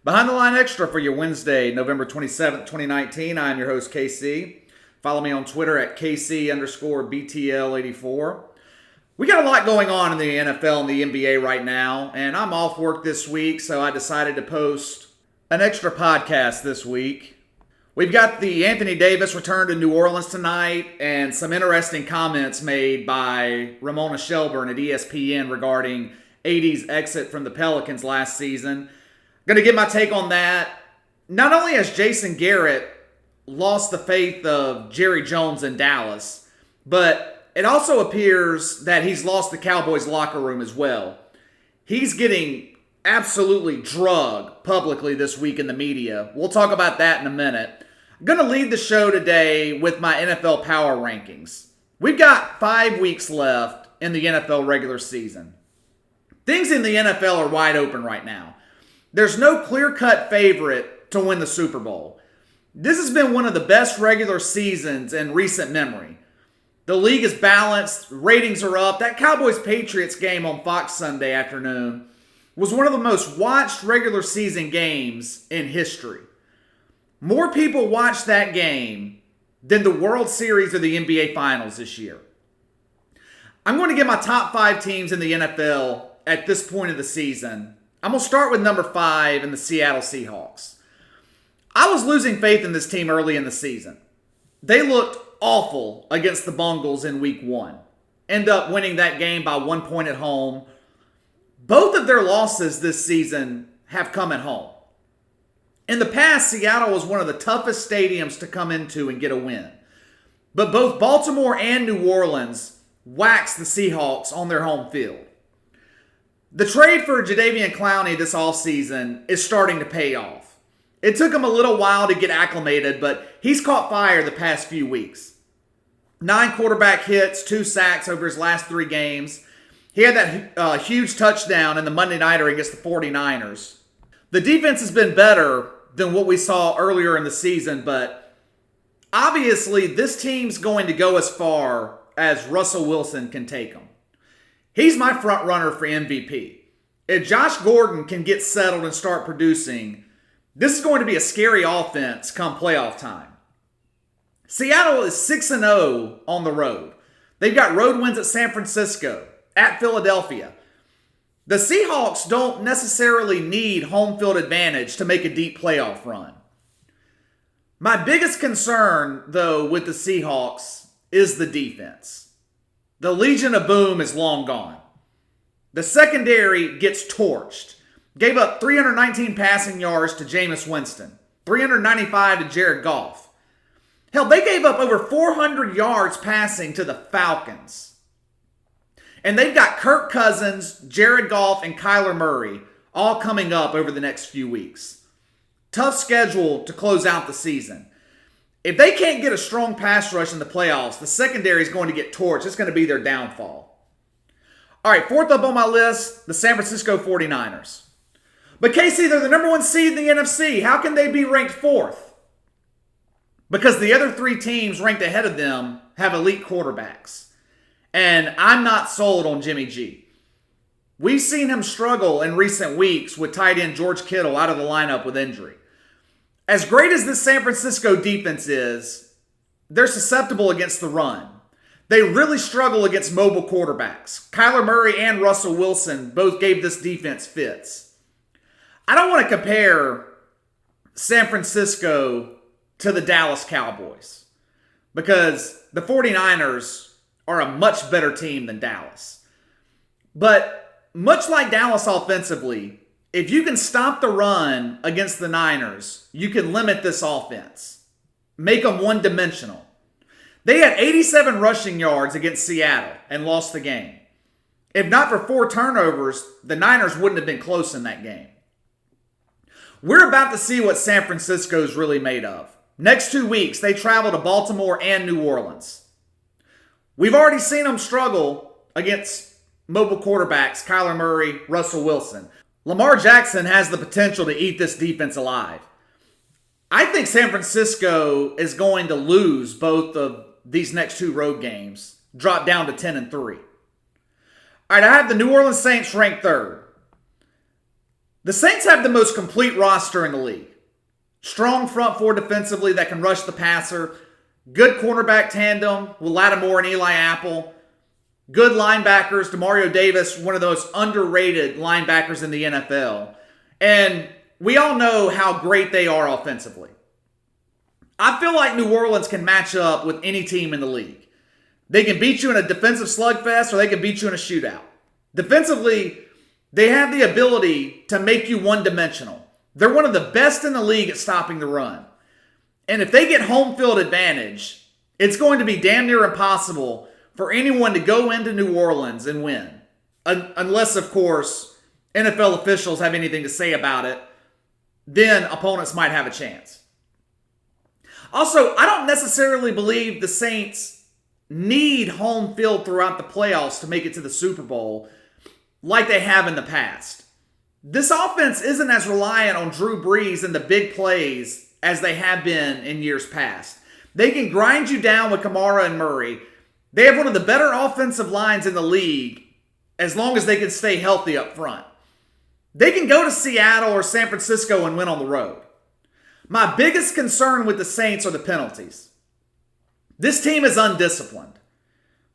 Behind the Line Extra for your Wednesday, November 27th, 2019. I'm your host, KC. Follow me on Twitter at KC_BTL84. We got a lot going on in the NFL and the NBA right now, and I'm off work this week, so I decided to post an extra podcast this week. We've got the Anthony Davis return to New Orleans tonight, and some interesting comments made by Ramona Shelburne at ESPN regarding AD's exit from the Pelicans last season. Going to get my take on that. Not only has Jason Garrett lost the faith of Jerry Jones in Dallas, but it also appears that he's lost the Cowboys locker room as well. He's getting absolutely drugged publicly this week in the media. We'll talk about that in a minute. I'm going to lead the show today with my NFL power rankings. We've got 5 weeks left in the NFL regular season. Things in the NFL are wide open right now. There's no clear-cut favorite to win the Super Bowl. This has been one of the best regular seasons in recent memory. The league is balanced, ratings are up. That Cowboys-Patriots game on Fox Sunday afternoon was one of the most watched regular season games in history. More people watched that game than the World Series or the NBA Finals this year. I'm going to get my top 5 teams in the NFL at this point of the season. I'm going to start with number 5 in the Seattle Seahawks. I was losing faith in this team early in the season. They looked awful against the Bengals in week 1. End up winning that game by 1 point at home. Both of their losses this season have come at home. In the past, Seattle was one of the toughest stadiums to come into and get a win. But both Baltimore and New Orleans waxed the Seahawks on their home field. The trade for Jadeveon Clowney this offseason is starting to pay off. It took him a little while to get acclimated, but he's caught fire the past few weeks. 9 quarterback hits, 2 sacks over his last 3 games. He had that huge touchdown in the Monday Nighter against the 49ers. The defense has been better than what we saw earlier in the season, but obviously this team's going to go as far as Russell Wilson can take them. He's my front runner for MVP. If Josh Gordon can get settled and start producing, this is going to be a scary offense come playoff time. Seattle is 6-0 on the road. They've got road wins at San Francisco, at Philadelphia. The Seahawks don't necessarily need home field advantage to make a deep playoff run. My biggest concern, though, with the Seahawks is the defense. The Legion of Boom is long gone. The secondary gets torched. Gave up 319 passing yards to Jameis Winston. 395 to Jared Goff. Hell, they gave up over 400 yards passing to the Falcons. And they've got Kirk Cousins, Jared Goff, and Kyler Murray all coming up over the next few weeks. Tough schedule to close out the season. If they can't get a strong pass rush in the playoffs, the secondary is going to get torched. It's going to be their downfall. All right, 4th up on my list, the San Francisco 49ers. But KC, they're the number 1 seed in the NFC. How can they be ranked 4th? Because the other 3 teams ranked ahead of them have elite quarterbacks. And I'm not sold on Jimmy G. We've seen him struggle in recent weeks with tight end George Kittle out of the lineup with injury. As great as this San Francisco defense is, they're susceptible against the run. They really struggle against mobile quarterbacks. Kyler Murray and Russell Wilson both gave this defense fits. I don't want to compare San Francisco to the Dallas Cowboys because the 49ers are a much better team than Dallas. But much like Dallas offensively, if you can stop the run against the Niners, you can limit this offense. Make them one-dimensional. They had 87 rushing yards against Seattle and lost the game. If not for 4 turnovers, the Niners wouldn't have been close in that game. We're about to see what San Francisco is really made of. Next 2 weeks, they travel to Baltimore and New Orleans. We've already seen them struggle against mobile quarterbacks, Kyler Murray, Russell Wilson. Lamar Jackson has the potential to eat this defense alive. I think San Francisco is going to lose both of these next 2 road games, drop down to 10-3. All right, I have the New Orleans Saints ranked 3rd. The Saints have the most complete roster in the league. Strong front four defensively that can rush the passer. Good cornerback tandem with Lattimore and Eli Apple. Good linebackers. Demario Davis, one of the most underrated linebackers in the NFL. And we all know how great they are offensively. I feel like New Orleans can match up with any team in the league. They can beat you in a defensive slugfest or they can beat you in a shootout. Defensively, they have the ability to make you one-dimensional. They're one of the best in the league at stopping the run. And if they get home field advantage, it's going to be damn near impossible for anyone to go into New Orleans and win. Unless, of course, NFL officials have anything to say about it, then opponents might have a chance. Also, I don't necessarily believe the Saints need home field throughout the playoffs to make it to the Super Bowl like they have in the past. This offense isn't as reliant on Drew Brees and the big plays as they have been in years past. They can grind you down with Kamara and Murray. They have one of the better offensive lines in the league as long as they can stay healthy up front. They can go to Seattle or San Francisco and win on the road. My biggest concern with the Saints are the penalties. This team is undisciplined,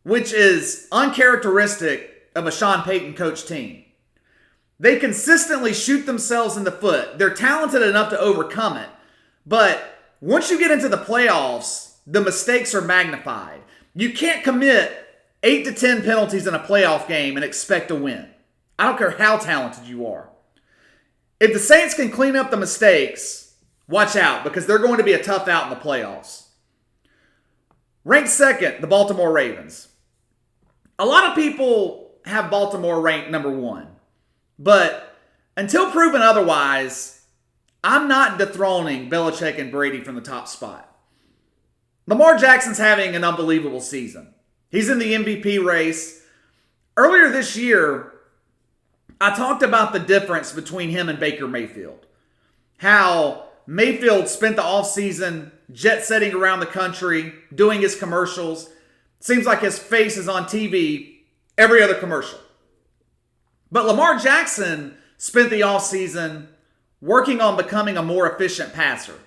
which is uncharacteristic of a Sean Payton coach team. They consistently shoot themselves in the foot. They're talented enough to overcome it. But once you get into the playoffs, the mistakes are magnified. You can't commit 8 to 10 penalties in a playoff game and expect to win. I don't care how talented you are. If the Saints can clean up the mistakes, watch out because they're going to be a tough out in the playoffs. Ranked second, the Baltimore Ravens. A lot of people have Baltimore ranked number 1. But until proven otherwise, I'm not dethroning Belichick and Brady from the top spot. Lamar Jackson's having an unbelievable season. He's in the MVP race. Earlier this year, I talked about the difference between him and Baker Mayfield. How Mayfield spent the offseason jet-setting around the country, doing his commercials. Seems like his face is on TV every other commercial. But Lamar Jackson spent the offseason working on becoming a more efficient passer.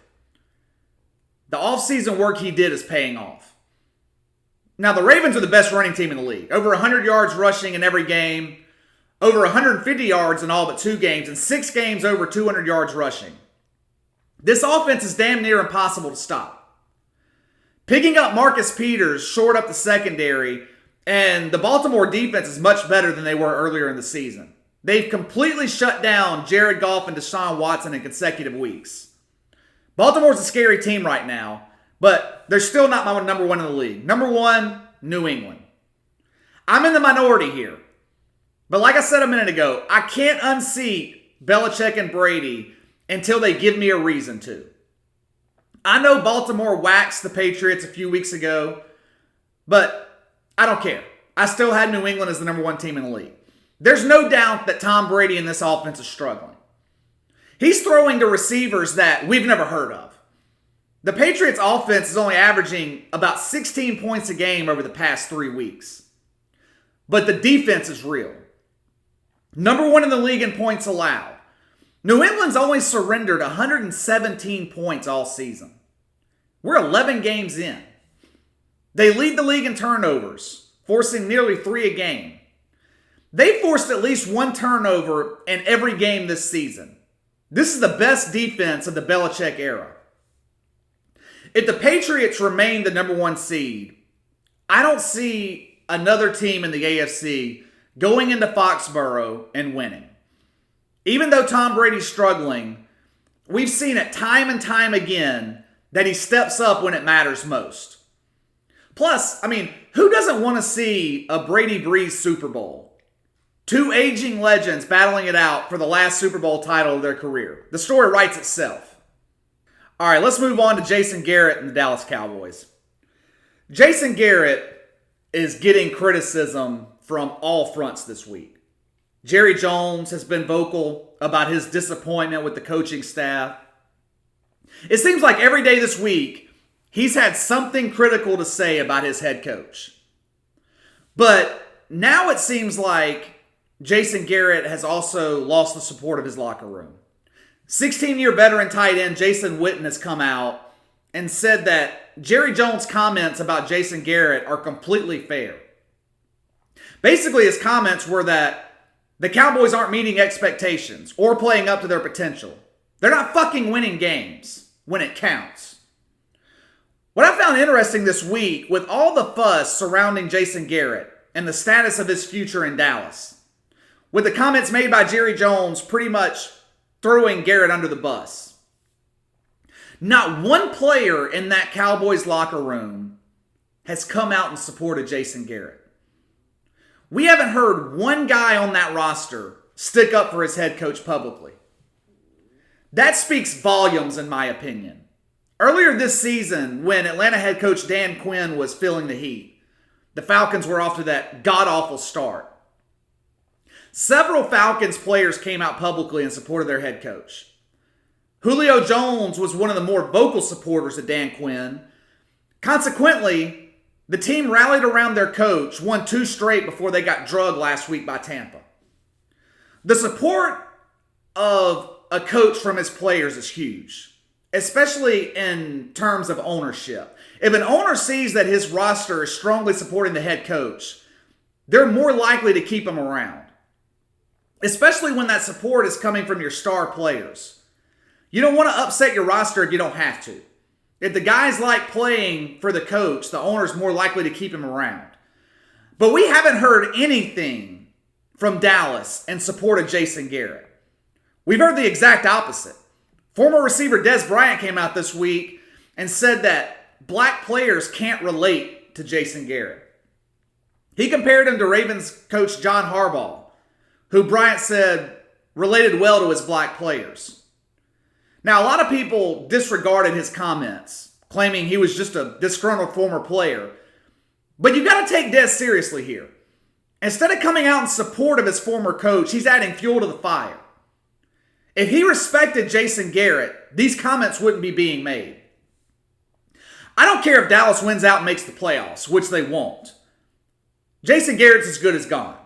The offseason work he did is paying off. Now, the Ravens are the best running team in the league. Over 100 yards rushing in every game. Over 150 yards in all but 2 games. And 6 games over 200 yards rushing. This offense is damn near impossible to stop. Picking up Marcus Peters shored up the secondary. And the Baltimore defense is much better than they were earlier in the season. They've completely shut down Jared Goff and Deshaun Watson in consecutive weeks. Baltimore's a scary team right now, but they're still not my number 1 in the league. Number 1, New England. I'm in the minority here. But like I said a minute ago, I can't unseat Belichick and Brady until they give me a reason to. I know Baltimore waxed the Patriots a few weeks ago, but I don't care. I still had New England as the number 1 team in the league. There's no doubt that Tom Brady in this offense is struggling. He's throwing to receivers that we've never heard of. The Patriots offense is only averaging about 16 points a game over the past 3 weeks. But the defense is real. Number 1 in the league in points allowed. New England's only surrendered 117 points all season. We're 11 games in. They lead the league in turnovers, forcing nearly 3 a game. They forced at least 1 turnover in every game this season. This is the best defense of the Belichick era. If the Patriots remain the number 1 seed, I don't see another team in the AFC going into Foxborough and winning. Even though Tom Brady's struggling, we've seen it time and time again that he steps up when it matters most. Plus, who doesn't want to see a Brady Brees Super Bowl? 2 aging legends battling it out for the last Super Bowl title of their career. The story writes itself. All right, let's move on to Jason Garrett and the Dallas Cowboys. Jason Garrett is getting criticism from all fronts this week. Jerry Jones has been vocal about his disappointment with the coaching staff. It seems like every day this week, he's had something critical to say about his head coach. But now it seems like Jason Garrett has also lost the support of his locker room. 16-year veteran tight end Jason Witten has come out and said that Jerry Jones' comments about Jason Garrett are completely fair. Basically, his comments were that the Cowboys aren't meeting expectations or playing up to their potential. They're not fucking winning games when it counts. What I found interesting this week, with all the fuss surrounding Jason Garrett and the status of his future in Dallas, with the comments made by Jerry Jones pretty much throwing Garrett under the bus, not one player in that Cowboys locker room has come out and supported Jason Garrett. We haven't heard one guy on that roster stick up for his head coach publicly. That speaks volumes, in my opinion. Earlier this season, when Atlanta head coach Dan Quinn was filling the heat, the Falcons were off to that god-awful start. Several Falcons players came out publicly in support of their head coach. Julio Jones was one of the more vocal supporters of Dan Quinn. Consequently, the team rallied around their coach, won 2 straight before they got drugged last week by Tampa. The support of a coach from his players is huge, especially in terms of ownership. If an owner sees that his roster is strongly supporting the head coach, they're more likely to keep him around, especially when that support is coming from your star players. You don't want to upset your roster if you don't have to. If the guys like playing for the coach, the owner's more likely to keep him around. But we haven't heard anything from Dallas in support of Jason Garrett. We've heard the exact opposite. Former receiver Des Bryant came out this week and said that black players can't relate to Jason Garrett. He compared him to Ravens coach John Harbaugh, who Bryant said related well to his black players. Now, a lot of people disregarded his comments, claiming he was just a disgruntled former player. But you got to take Des seriously here. Instead of coming out in support of his former coach, he's adding fuel to the fire. If he respected Jason Garrett, these comments wouldn't be being made. I don't care if Dallas wins out and makes the playoffs, which they won't. Jason Garrett's as good as gone.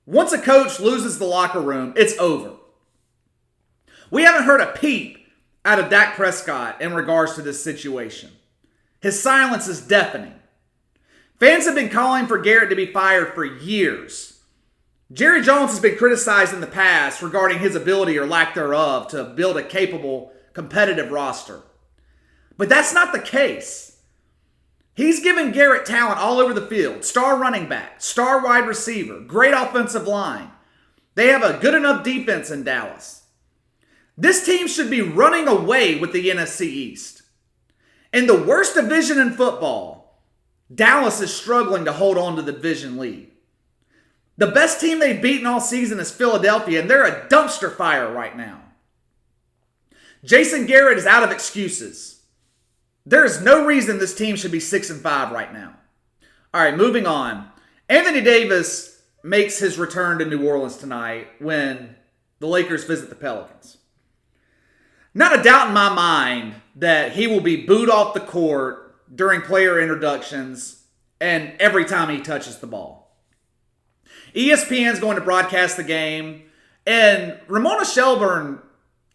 Once a coach loses the locker room, it's over. We haven't heard a peep out of Dak Prescott in regards to this situation. His silence is deafening. Fans have been calling for Garrett to be fired for years. Jerry Jones has been criticized in the past regarding his ability or lack thereof to build a capable, competitive roster. But that's not the case. He's given Garrett talent all over the field. Star running back, star wide receiver, great offensive line. They have a good enough defense in Dallas. This team should be running away with the NFC East. In the worst division in football, Dallas is struggling to hold on to the division lead. The best team they've beaten all season is Philadelphia, and they're a dumpster fire right now. Jason Garrett is out of excuses. There is no reason this team should be 6-5 right now. All right, moving on. Anthony Davis makes his return to New Orleans tonight when the Lakers visit the Pelicans. Not a doubt in my mind that he will be booed off the court during player introductions and every time he touches the ball. ESPN is going to broadcast the game, and Ramona Shelburne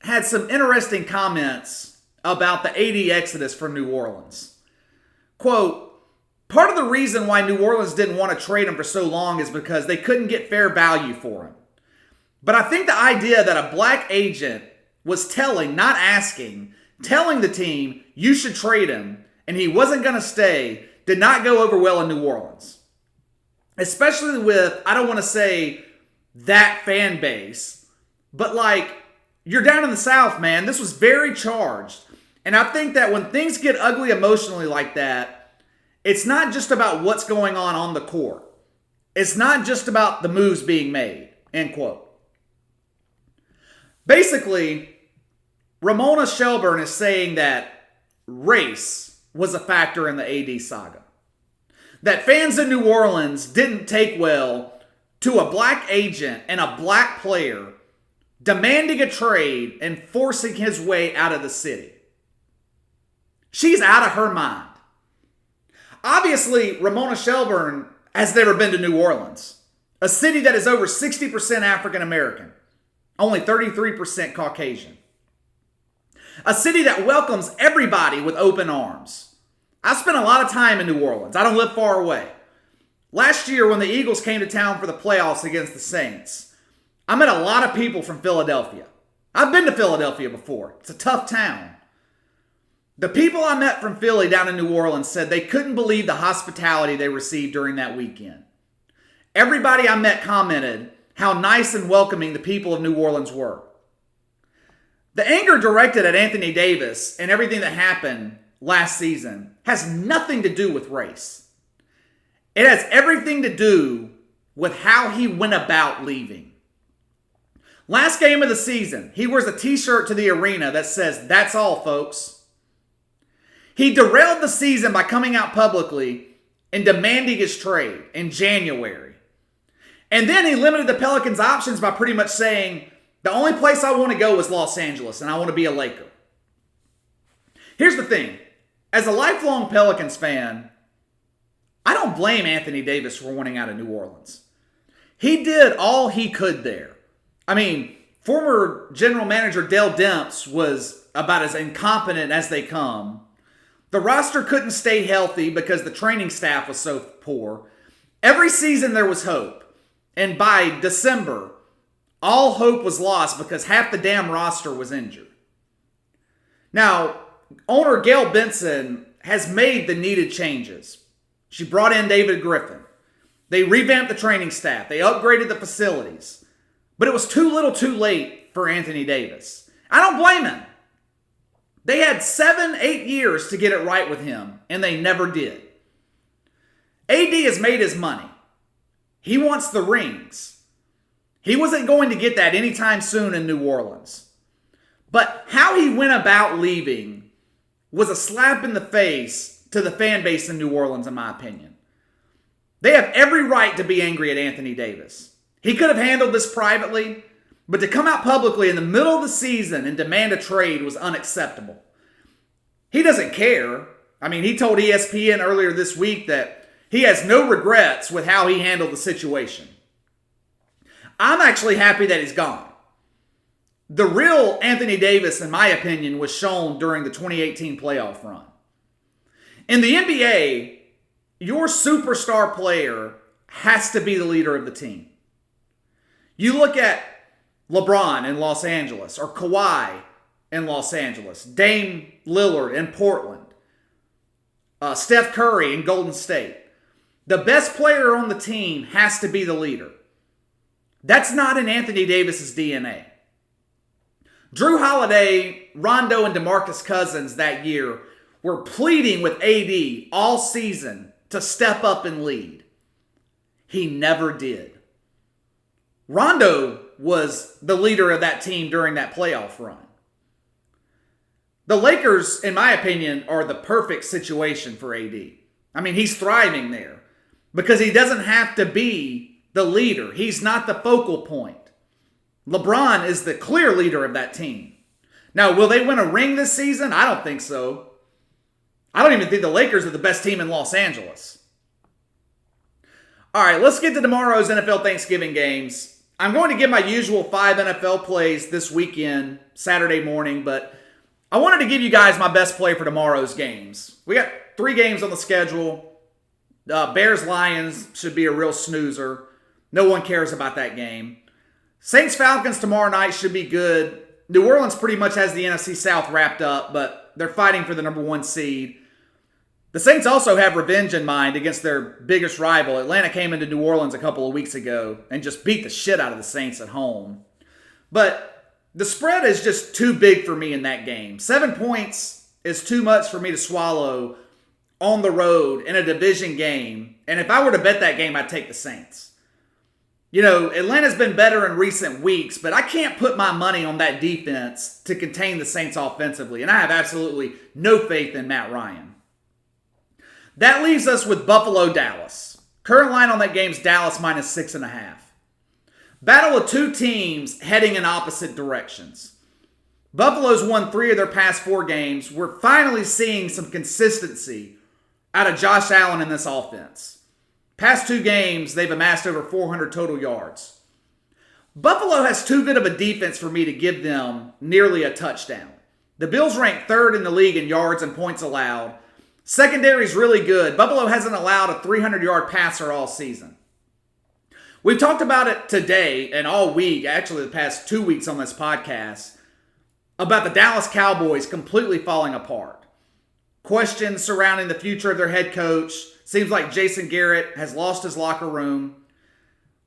had some interesting comments about the AD exodus from New Orleans. Quote, part of the reason why New Orleans didn't want to trade him for so long is because they couldn't get fair value for him. But I think the idea that a black agent was telling, not asking, telling the team you should trade him and he wasn't going to stay did not go over well in New Orleans. Especially with, I don't want to say that fan base, but like, you're down in the South, man. This was very charged. And I think that when things get ugly emotionally like that, it's not just about what's going on the court. It's not just about the moves being made, end quote. Basically, Ramona Shelburne is saying that race was a factor in the AD saga. That fans in New Orleans didn't take well to a black agent and a black player demanding a trade and forcing his way out of the city. She's out of her mind. Obviously, Ramona Shelburne has never been to New Orleans, A city that is over 60% African American, only 33% Caucasian. A city that welcomes everybody with open arms. I spent a lot of time in New Orleans. I don't live far away. Last year when the Eagles came to town for the playoffs against the Saints, I met a lot of people from Philadelphia. I've been to Philadelphia before. It's a tough town. The people I met from Philly down in New Orleans said they couldn't believe the hospitality they received during that weekend. Everybody I met commented how nice and welcoming the people of New Orleans were. The anger directed at Anthony Davis and everything that happened last season has nothing to do with race. It has everything to do with how he went about leaving. Last game of the season, he wears a t-shirt to the arena that says, "That's all, folks." He derailed the season by coming out publicly and demanding his trade in January. And then he limited the Pelicans' options by pretty much saying, the only place I want to go is Los Angeles, and I want to be a Laker. Here's the thing. As a lifelong Pelicans fan, I don't blame Anthony Davis for wanting out of New Orleans. He did all he could there. I mean, former general manager Dell Demps was about as incompetent as they come. The roster couldn't stay healthy because the training staff was so poor. Every season there was hope. And by December, all hope was lost because half the damn roster was injured. Now, owner Gail Benson has made the needed changes. She brought in David Griffin. They revamped the training staff. They upgraded the facilities. But it was too little too late for Anthony Davis. I don't blame him. They had 7-8 years to get it right with him, and they never did. AD has made his money. He wants the rings. He wasn't going to get that anytime soon in New Orleans. But how he went about leaving was a slap in the face to the fan base in New Orleans, in my opinion. They have every right to be angry at Anthony Davis. He could have handled this privately, but to come out publicly in the middle of the season and demand a trade was unacceptable. He doesn't care. I mean, he told ESPN earlier this week that he has no regrets with how he handled the situation. I'm actually happy that he's gone. The real Anthony Davis, in my opinion, was shown during the 2018 playoff run. In the NBA, your superstar player has to be the leader of the team. You look at LeBron in Los Angeles, or Kawhi in Los Angeles, Dame Lillard in Portland, Steph Curry in Golden State. The best player on the team has to be the leader. That's not in Anthony Davis's DNA. Drew Holiday, Rondo, and DeMarcus Cousins that year were pleading with AD all season to step up and lead. He never did. Rondo was the leader of that team during that playoff run. The Lakers, in my opinion, are the perfect situation for AD. I mean, he's thriving there because he doesn't have to be the leader. He's not the focal point. LeBron is the clear leader of that team. Now, will they win a ring this season? I don't think so. I don't even think the Lakers are the best team in Los Angeles. All right, let's get to tomorrow's NFL Thanksgiving games. I'm going to give my usual 5 NFL plays this weekend, Saturday morning, but I wanted to give you guys my best play for tomorrow's games. We got 3 games on the schedule. Bears-Lions should be a real snoozer. No one cares about that game. Saints-Falcons tomorrow night should be good. New Orleans pretty much has the NFC South wrapped up, but they're fighting for the number 1 seed. The Saints also have revenge in mind against their biggest rival. Atlanta came into New Orleans a couple of weeks ago and just beat the shit out of the Saints at home. But the spread is just too big for me in that game. 7 points is too much for me to swallow on the road in a division game. And if I were to bet that game, I'd take the Saints. You know, Atlanta's been better in recent weeks, but I can't put my money on that defense to contain the Saints offensively. And I have absolutely no faith in Matt Ryan. That leaves us with Buffalo-Dallas. Current line on that game is Dallas minus 6.5. Battle of 2 teams heading in opposite directions. Buffalo's won 3 of their past 4 games. We're finally seeing some consistency out of Josh Allen in this offense. Past 2 games, they've amassed over 400 total yards. Buffalo has too good of a defense for me to give them nearly a touchdown. The Bills rank 3rd in the league in yards and points allowed. Secondary's really good. Buffalo hasn't allowed a 300-yard passer all season. We've talked about it today and all week, actually the past 2 weeks on this podcast, about the Dallas Cowboys completely falling apart. Questions surrounding the future of their head coach. Seems like Jason Garrett has lost his locker room.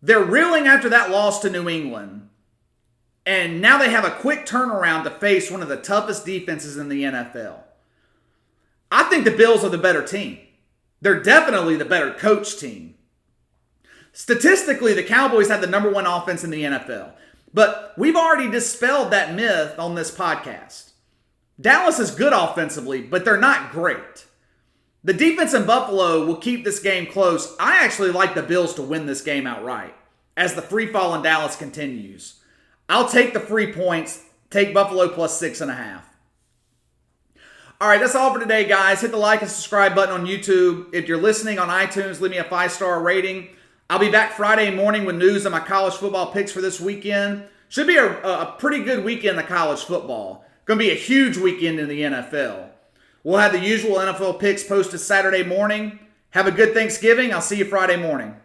They're reeling after that loss to New England. And now they have a quick turnaround to face one of the toughest defenses in the NFL. I think the Bills are the better team. They're definitely the better coach team. Statistically, the Cowboys have the number 1 offense in the NFL. But we've already dispelled that myth on this podcast. Dallas is good offensively, but they're not great. The defense in Buffalo will keep this game close. I actually like the Bills to win this game outright as the free fall in Dallas continues. I'll take the free points, take Buffalo plus 6.5. All right, that's all for today, guys. Hit the like and subscribe button on YouTube. If you're listening on iTunes, leave me a 5-star rating. I'll be back Friday morning with news on my college football picks for this weekend. Should be a pretty good weekend of college football. Going to be a huge weekend in the NFL. We'll have the usual NFL picks posted Saturday morning. Have a good Thanksgiving. I'll see you Friday morning.